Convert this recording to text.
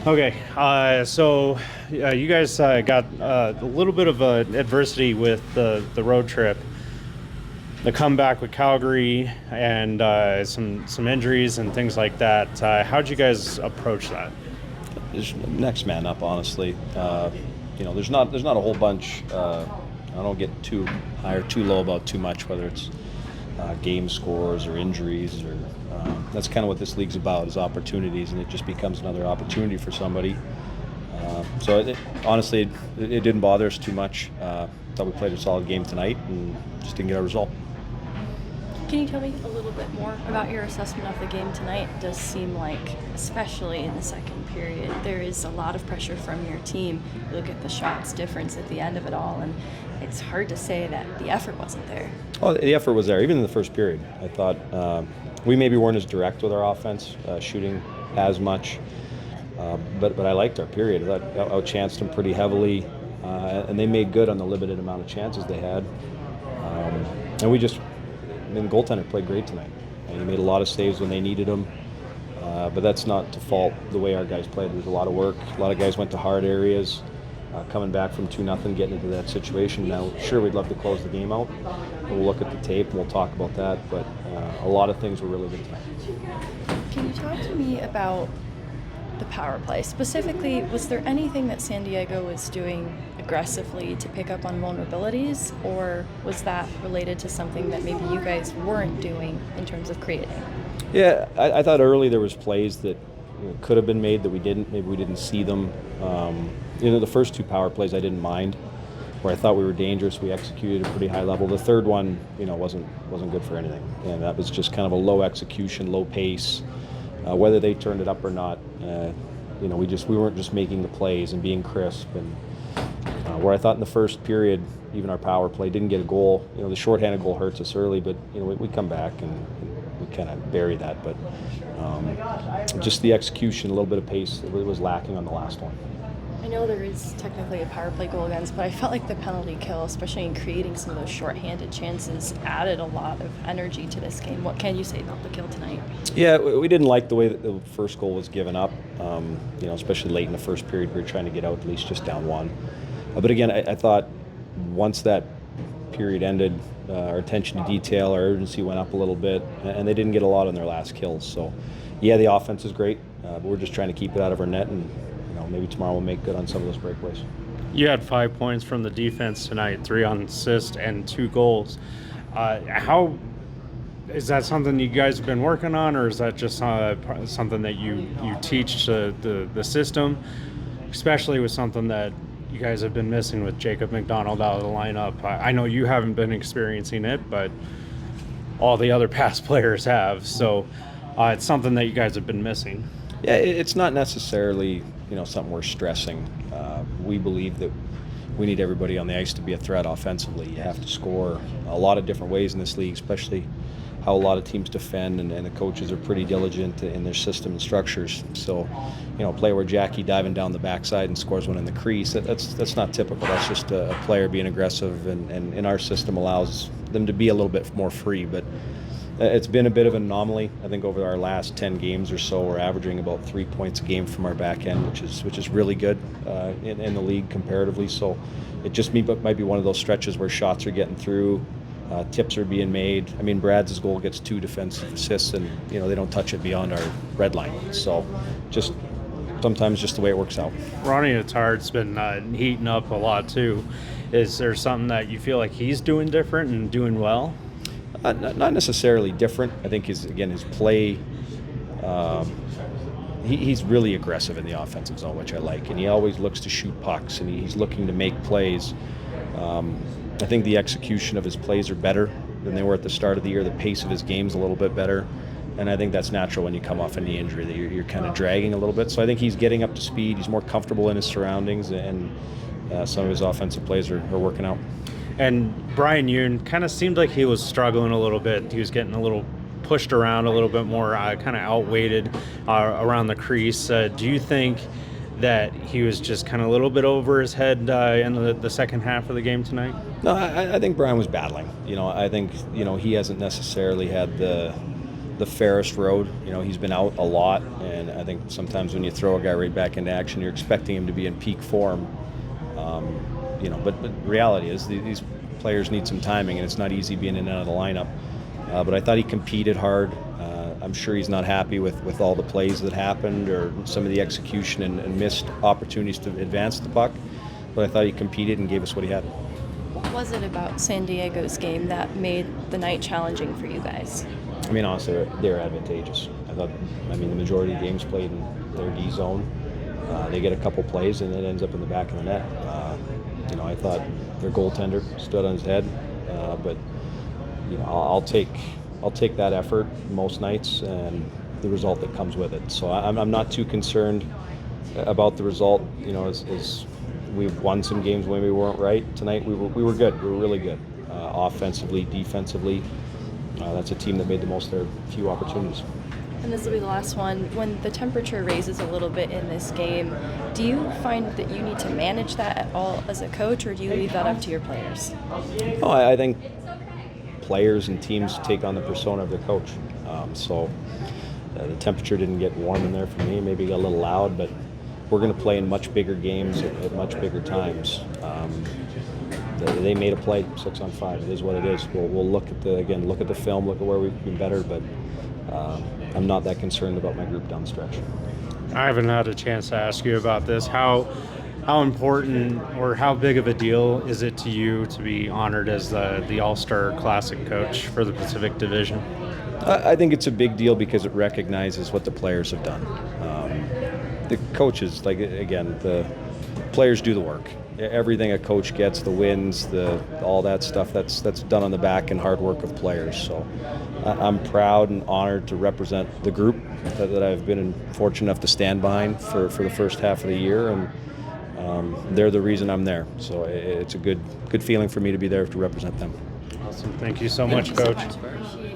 Okay, you guys got a little bit of adversity with the road trip, the comeback with Calgary, and some injuries and things like that. How'd you guys approach that? There's next man up, honestly. There's not a whole bunch. I don't get too high or too low about too much, whether it's game scores or injuries or that's kind of what this league's about is opportunities, and it just becomes another opportunity for somebody. Honestly, it didn't bother us too much. Thought we played a solid game tonight and just didn't get a result. Can you tell me a little bit more about your assessment of the game tonight? It does seem like, especially in the second period, there is a lot of pressure from your team. You look at the shots difference at the end of it all, and it's hard to say that the effort wasn't there. Oh, the effort was there, even in the first period. I thought we maybe weren't as direct with our offense, shooting as much, but I liked our period. I thought outchanced them pretty heavily, and they made good on the limited amount of chances they had. And we just the goaltender played great tonight. And he made a lot of saves when they needed him. But that's not to fault the way our guys played. There was a lot of work. A lot of guys went to hard areas, coming back from 2-0, getting into that situation. Now, sure, we'd love to close the game out. We'll look at the tape and we'll talk about that. But a lot of things were really good tonight. Can you talk to me about the power play? Specifically, was there anything that San Diego was doing aggressively to pick up on vulnerabilities, or was that related to something that maybe you guys weren't doing in terms of creating? Yeah, I thought early there was plays that could have been made that we didn't. Maybe we didn't see them. The first two power plays I didn't mind, where I thought we were dangerous. We executed at a pretty high level. The third one, wasn't good for anything, and that was just kind of a low execution, low pace. Whether they turned it up or not, we weren't just making the plays and being crisp. And where I thought in the first period, even our power play didn't get a goal. The shorthanded goal hurts us early, but we come back and we kind of bury that. But just the execution, a little bit of pace, it was lacking on the last one. I know there is technically a power play goal against, but I felt like the penalty kill, especially in creating some of those shorthanded chances, added a lot of energy to this game. What can you say about the kill tonight? Yeah, we didn't like the way that the first goal was given up, especially late in the first period. We were trying to get out at least just down one. But again, I thought once that period ended, our attention to detail, our urgency went up a little bit, and they didn't get a lot on their last kills. So, yeah, the offense is great, but we're just trying to keep it out of our net, and maybe tomorrow we'll make good on some of those breakaways. You had 5 points from the defense tonight, 3 on assist and 2 goals. How is that something you guys have been working on, or is that just something that you teach to the system, especially with something that you guys have been missing with Jacob McDonald out of the lineup? I know you haven't been experiencing it, but all the other past players have. So it's something that you guys have been missing. Yeah, it's not necessarily something we're stressing. We believe that we need everybody on the ice to be a threat offensively. You have to score a lot of different ways in this league, especially how a lot of teams defend, and the coaches are pretty diligent in their system and structures. So, a play where Jackie diving down the backside and scores one in the crease, that's not typical. That's just a player being aggressive, and in our system allows them to be a little bit more free. But it's been a bit of an anomaly. I think over our last 10 games or so, we're averaging about 3 points a game from our back end, which is really good in the league comparatively. So it just might be one of those stretches where shots are getting through, tips are being made. I mean, Brad's goal gets 2 defensive assists, and they don't touch it beyond our red line. So just sometimes just the way it works out. Ronnie Attard's been heating up a lot too. Is there something that you feel like he's doing different and doing well? Not necessarily different. I think his play, he's really aggressive in the offensive zone, which I like, and he always looks to shoot pucks, and he's looking to make plays. I think the execution of his plays are better than they were at the start of the year. The pace of his game's a little bit better, and I think that's natural when you come off a knee injury, that you're kind of dragging a little bit. So I think he's getting up to speed. He's more comfortable in his surroundings, and some of his offensive plays are working out. And Brian Yoon kind of seemed like he was struggling a little bit. He was getting a little pushed around a little bit more, kind of outweighted around the crease. Do you think that he was just kind of a little bit over his head in the second half of the game tonight? No, I think Brian was battling. I think he hasn't necessarily had the fairest road. You know, he's been out a lot, and I think sometimes when you throw a guy right back into action, you're expecting him to be in peak form. You know, but reality is these players need some timing, and it's not easy being in and out of the lineup. But I thought he competed hard. I'm sure he's not happy with all the plays that happened or some of the execution and missed opportunities to advance the puck. But I thought he competed and gave us what he had. What was it about San Diego's game that made the night challenging for you guys? I mean, honestly, they're advantageous. I mean, the majority of games played in their D zone. They get a couple plays and it ends up in the back of the net. You know, I thought their goaltender stood on his head, but you know, I'll take that effort most nights and the result that comes with it. So I'm not too concerned about the result. You know, as we've won some games when we weren't right. Tonight we were good. We were really good, offensively, defensively. That's a team that made the most of their few opportunities. And this will be the last one. When the temperature raises a little bit in this game, do you find that you need to manage that at all as a coach, or do you leave that up to your players? Oh, I think players and teams take on the persona of their coach. So the temperature didn't get warm in there for me. Maybe it got a little loud, but we're going to play in much bigger games at much bigger times. They made a play 6-on-5. It is what it is. We'll look at the film, look at where we've been better, but I'm not that concerned about my group down the stretch. I haven't had a chance to ask you about this. How important or how big of a deal is it to you to be honored as the All-Star Classic coach for the Pacific Division? I think it's a big deal because it recognizes what the players have done. The coaches, the players do the work. Everything a coach gets, the wins, all that stuff, that's done on the back and hard work of players. So I'm proud and honored to represent the group that I've been fortunate enough to stand behind for the first half of the year, and they're the reason I'm there. So it's a good feeling for me to be there to represent them. Awesome. Thank you so much, Coach. Thank you so much.